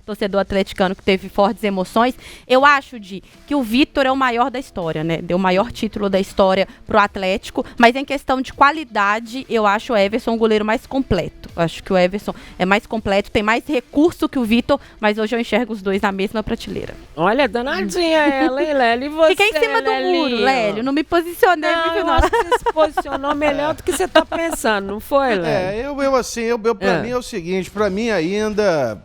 torcedor atleticano que teve fortes emoções. Eu acho, que o Vitor é o maior da história, né? Deu o maior título da história pro Atlético, mas em questão de qualidade, eu acho o Everson o goleiro mais completo. Eu acho que o Everson é mais completo, tem mais recurso que o Vitor, mas hoje eu enxergo os dois na mesma prateleira. Olha, danadinha ela, hein, Lélio? E você, fiquei em cima do muro, Lélio. Não me posicionei. Eu acho que você se posicionou melhor do que você tá pensando, não foi, Lélio? Pra mim é o seguinte, pra mim ainda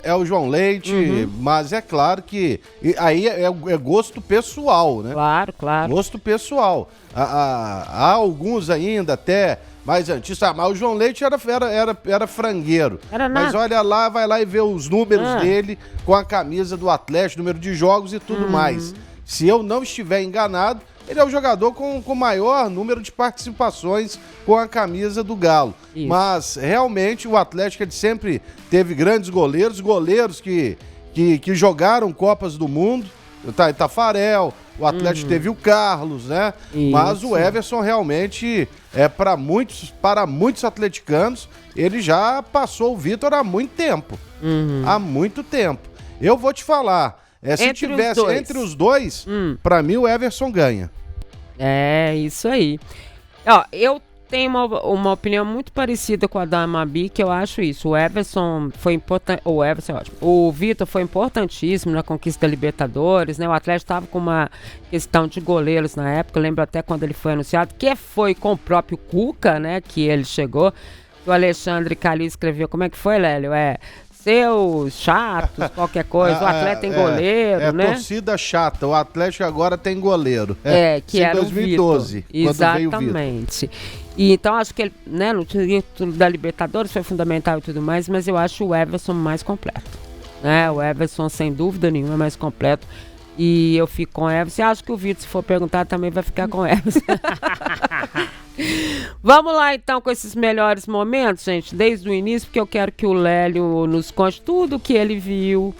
é o João Leite, mas é claro que aí é gosto pessoal, né? Claro. Gosto pessoal. Há alguns ainda até mais antigos. Mas o João Leite era frangueiro. Mas olha lá, vai lá e vê os números dele com a camisa do Atlético, número de jogos e tudo mais. Se eu não estiver enganado, ele é o jogador com o maior número de participações com a camisa do Galo. Isso. Mas, realmente, o Atlético ele sempre teve grandes goleiros que jogaram Copas do Mundo. O Tafarel, o Atlético teve o Carlos, né? Isso. Mas o Everson realmente, para muitos atleticanos, ele já passou o Vitor há muito tempo. Há muito tempo. Eu vou te falar, se tivesse entre os dois, para mim o Everson ganha. É, isso aí. Ó, eu tenho uma opinião muito parecida com a da Mabi, que eu acho isso. O Everson foi importante. O Everson é ótimo. O Vitor foi importantíssimo na conquista da Libertadores, né? O Atlético estava com uma questão de goleiros na época. Eu lembro até quando ele foi anunciado, que foi com o próprio Cuca, né? Que ele chegou. O Alexandre Calil escreveu. Como é que foi, Lélio? Seus chatos, qualquer coisa. O Atlético tem goleiro, né? Torcida chata. O Atlético agora tem goleiro. Que era 2012, exatamente. E então acho que ele, né, no título da Libertadores foi fundamental e tudo mais, mas eu acho o Everson mais completo. Né? O Everson, sem dúvida nenhuma, é mais completo. E eu fico com o Everson. E acho que o Vitor, se for perguntar, também vai ficar com o Everson. Vamos lá, então, com esses melhores momentos, gente, desde o início, porque eu quero que o Lélio nos conte tudo que ele viu,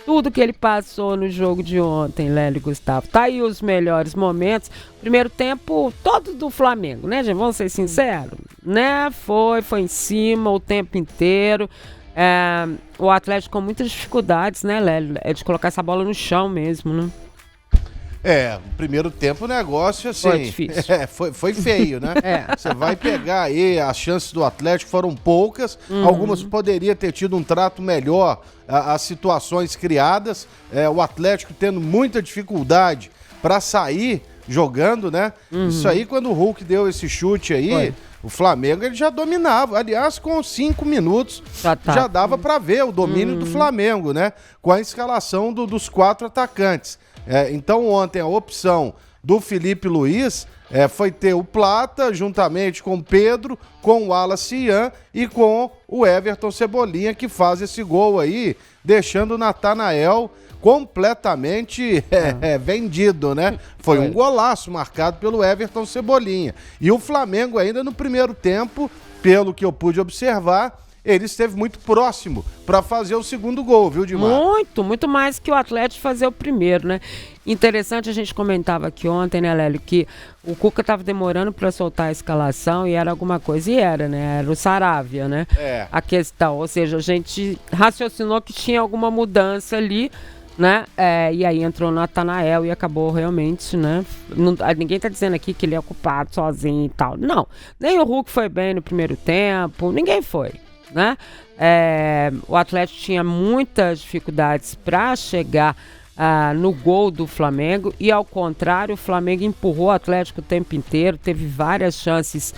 tudo que ele passou no jogo de ontem, Lélio e Gustavo. Tá aí os melhores momentos. Primeiro tempo todo do Flamengo, né, gente? Vamos ser sinceros, né? Foi em cima o tempo inteiro. O Atlético com muitas dificuldades, né, Lélio? De colocar essa bola no chão mesmo, né? No primeiro tempo o negócio, assim... Foi difícil. Foi feio, né? Você vai pegar aí, as chances do Atlético foram poucas, algumas poderia ter tido um trato melhor, as situações criadas, o Atlético tendo muita dificuldade para sair jogando, né? Isso aí, quando o Hulk deu esse chute aí... O Flamengo ele já dominava, aliás, com 5 minutos já dava para ver o domínio do Flamengo, né? Com a escalação dos 4 atacantes. Então ontem a opção do Felipe Luiz foi ter o Plata juntamente com o Pedro, com o Wallace Ian e com o Everton Cebolinha, que faz esse gol aí, deixando o Natanael completamente vendido, né? Foi um golaço marcado pelo Everton Cebolinha. E o Flamengo ainda no primeiro tempo, pelo que eu pude observar, ele esteve muito próximo para fazer o segundo gol, viu, Dimar? Muito mais que o Atlético fazer o primeiro, né? Interessante, a gente comentava aqui ontem, né, Lélio, que o Cuca estava demorando para soltar a escalação e era alguma coisa, e era, né? Era o Saravia, né? A questão, ou seja, a gente raciocinou que tinha alguma mudança ali, né? E aí entrou o Natanael e acabou realmente, né? Ninguém tá dizendo aqui que ele é ocupado sozinho e tal. Não, nem o Hulk foi bem no primeiro tempo, ninguém foi, né? O Atlético tinha muitas dificuldades para chegar no gol do Flamengo e, ao contrário, o Flamengo empurrou o Atlético o tempo inteiro, teve várias chances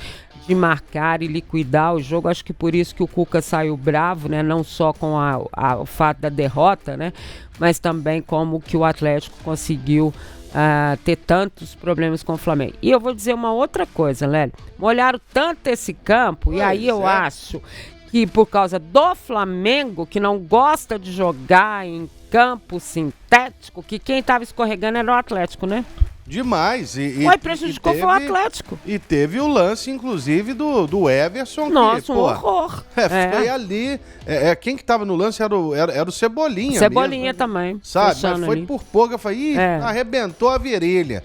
de marcar e liquidar o jogo. Acho que por isso que o Cuca saiu bravo, né? Não só com o fato da derrota, né? Mas também como que o Atlético conseguiu ter tantos problemas com o Flamengo. E eu vou dizer uma outra coisa, Lélio. Molharam tanto esse campo, e aí eu acho que por causa do Flamengo, que não gosta de jogar em campo sintético, que quem estava escorregando era o Atlético, né? Demais. Prejudicou foi o Atlético. E teve o lance, inclusive, do Everson. Nossa, um horror. Foi ali. Quem que tava no lance era o Cebolinha. Cebolinha mesmo, também. Sabe? Mas foi ali por pouco. Eu falei, arrebentou a virilha.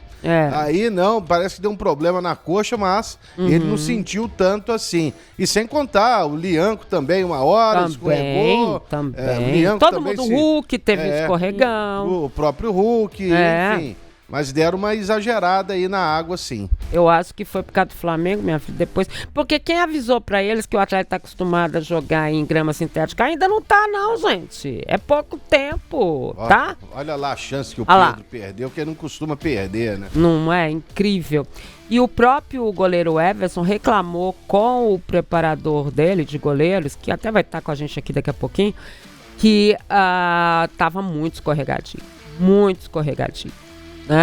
Aí não, parece que deu um problema na coxa, mas ele não sentiu tanto assim. E sem contar, o Lianco também, uma hora, escorregou. Também. Todo mundo, o Hulk teve escorregão. O próprio Hulk, enfim. Mas deram uma exagerada aí na água, sim. Eu acho que foi por causa do Flamengo, minha filha, depois. Porque quem avisou pra eles que o atleta tá acostumado a jogar em grama sintética ainda não tá, não, gente. É pouco tempo, tá? Olha lá a chance que o Pedro perdeu, que ele não costuma perder, né? Não é? Incrível. E o próprio goleiro Everson reclamou com o preparador dele de goleiros, que até vai estar com a gente aqui daqui a pouquinho, que tava muito escorregadio. Muito escorregadio.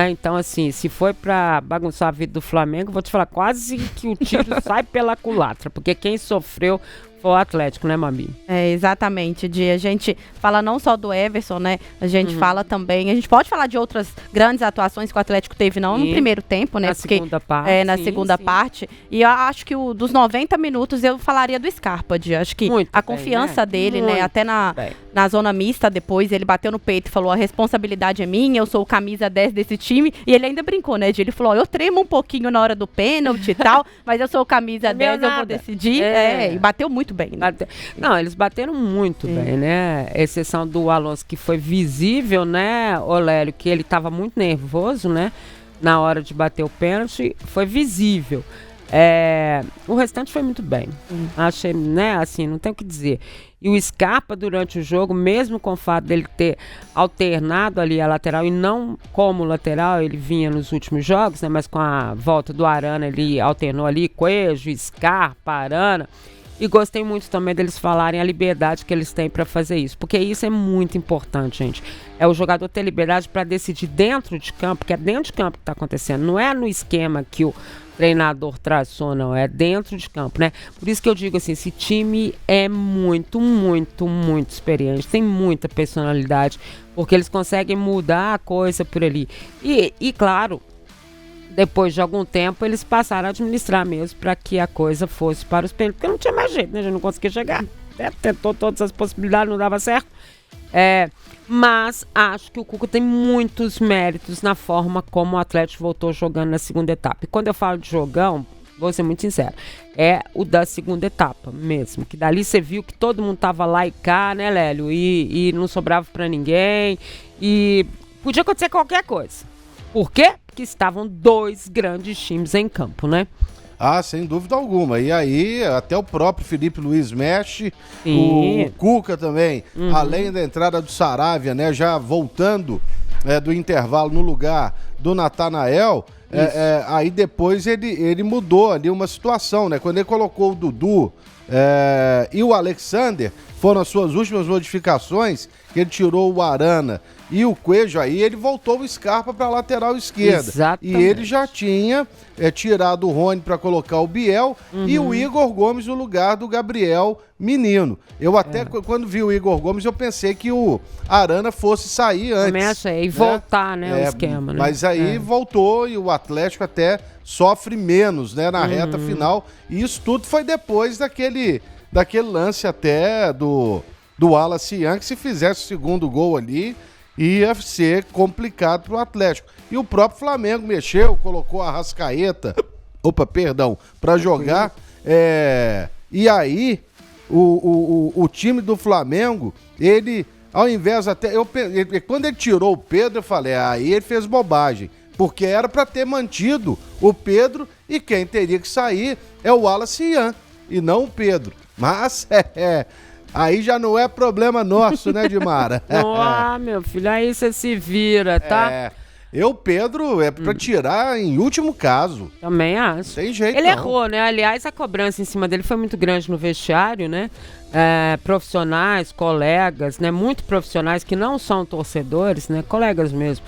Então, assim, se foi pra bagunçar a vida do Flamengo, vou te falar, quase que o tiro sai pela culatra, porque quem sofreu foi o Atlético, né, Mami? Exatamente, a gente fala não só do Everson, né, a gente fala também, a gente pode falar de outras grandes atuações que o Atlético teve, não no primeiro tempo, né, na segunda parte. Na segunda parte, e eu acho que dos 90 minutos eu falaria do Scarpa, acho que muito a confiança dele, né, até na zona mista depois, ele bateu no peito e falou, a responsabilidade é minha, eu sou o camisa 10 desse time, e ele ainda brincou, né, ele falou, eu tremo um pouquinho na hora do pênalti e tal, mas eu sou o camisa 10, eu vou decidir, e bateu muito bem, né? Não, eles bateram muito bem, né? Exceção do Alonso, que foi visível, né, Olélio, que ele estava muito nervoso, né? Na hora de bater o pênalti, foi visível. O restante foi muito bem. Achei, né, assim, não tem o que dizer. E o Scarpa, durante o jogo, mesmo com o fato dele ter alternado ali a lateral, e não como lateral, ele vinha nos últimos jogos, né? Mas com a volta do Arana, ele alternou ali, Coelho, Scarpa, Arana. E gostei muito também deles falarem a liberdade que eles têm para fazer isso, porque isso é muito importante, gente. É o jogador ter liberdade para decidir dentro de campo, porque é dentro de campo que está acontecendo, não é no esquema que o treinador traçou, não, é dentro de campo, né? Por isso que eu digo assim, esse time é muito, muito, muito experiente, tem muita personalidade, porque eles conseguem mudar a coisa por ali. E claro, depois de algum tempo, eles passaram a administrar mesmo para que a coisa fosse para os pênaltis, porque não tinha mais jeito, né? A gente não conseguia chegar. Tentou todas as possibilidades, não dava certo. Mas acho que o Cuca tem muitos méritos na forma como o Atlético voltou jogando na segunda etapa. E quando eu falo de jogão, vou ser muito sincero, é o da segunda etapa mesmo. Que dali você viu que todo mundo tava lá e cá, né, Lélio? E não sobrava para ninguém. E podia acontecer qualquer coisa. Por quê? Porque estavam dois grandes times em campo, né? Sem dúvida alguma. E aí, até o próprio Felipe Luiz mexe, o Cuca também, além da entrada do Saravia, né? Já voltando do intervalo no lugar do Natanael, aí depois ele mudou ali uma situação, né? Quando ele colocou o Dudu e o Alexander, foram as suas últimas modificações, que ele tirou o Arana e o Coelho, aí ele voltou o Scarpa para a lateral esquerda. Exatamente. E ele já tinha tirado o Rony para colocar o Biel e o Igor Gomes no lugar do Gabriel Menino. Eu até, quando vi o Igor Gomes, eu pensei que o Arana fosse sair antes. Também achei, e voltar, né, o esquema. Né? Mas aí voltou e o Atlético até sofre menos, né, na reta final. E isso tudo foi depois daquele lance até do Wallace Young, que se fizesse o segundo gol ali, ia ser complicado pro Atlético. E o próprio Flamengo mexeu, colocou a Arrascaeta, para jogar. E aí, o time do Flamengo, ele, ao invés quando ele tirou o Pedro, eu falei, aí ele fez bobagem. Porque era para ter mantido o Pedro e quem teria que sair é o Wallace Young e não o Pedro. Mas aí já não é problema nosso, né, Dimara? Meu filho, aí você se vira, tá? O Pedro é pra tirar em último caso. Também acho. Tem jeito. Ele errou, né? Aliás, a cobrança em cima dele foi muito grande no vestiário, né? Profissionais, colegas, né? Muito profissionais que não são torcedores, né? Colegas mesmo.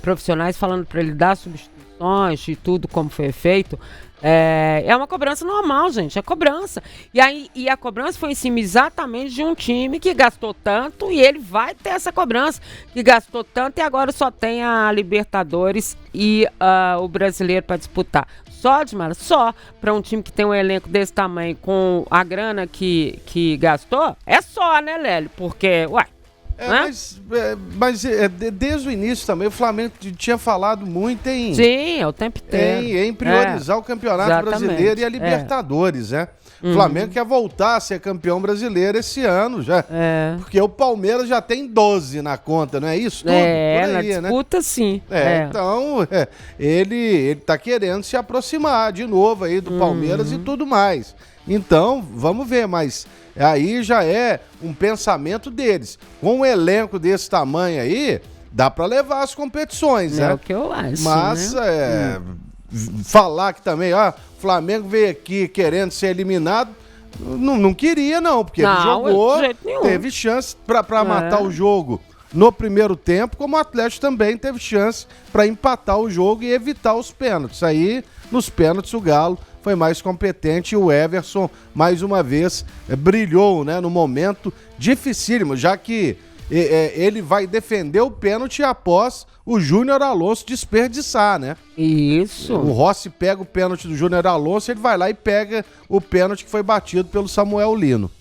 Profissionais falando pra ele dar substituições de tudo como foi feito. É uma cobrança normal, gente, é cobrança. E a cobrança foi em cima exatamente de um time que gastou tanto, e ele vai ter essa cobrança, que gastou tanto e agora só tem a Libertadores e o Brasileiro para disputar. Só para um time que tem um elenco desse tamanho, com a grana que gastou, é só, né, Lélio? Porque, Mas desde o início também o Flamengo tinha falado muito em... Sim, o tempo inteiro. Em priorizar o Campeonato Brasileiro e a Libertadores, né? O Flamengo quer voltar a ser campeão brasileiro esse ano já. Porque o Palmeiras já tem 12 na conta, não é isso? Tudo na disputa, né? Sim. Então, ele tá querendo se aproximar de novo aí do Palmeiras e tudo mais. Então, vamos ver, mas aí já é um pensamento deles. Com um elenco desse tamanho aí, dá para levar as competições, né? É o que eu acho, mas, né? Falar que também, o Flamengo veio aqui querendo ser eliminado, não queria não, porque ele jogou, teve chance para matar o jogo no primeiro tempo, como o Atlético também teve chance para empatar o jogo e evitar os pênaltis. Aí, nos pênaltis, o Galo foi mais competente e o Everson, mais uma vez, brilhou, né, no momento dificílimo, já que ele vai defender o pênalti após o Júnior Alonso desperdiçar, né? Isso. O Rossi pega o pênalti do Júnior Alonso, ele vai lá e pega o pênalti que foi batido pelo Samuel Lino.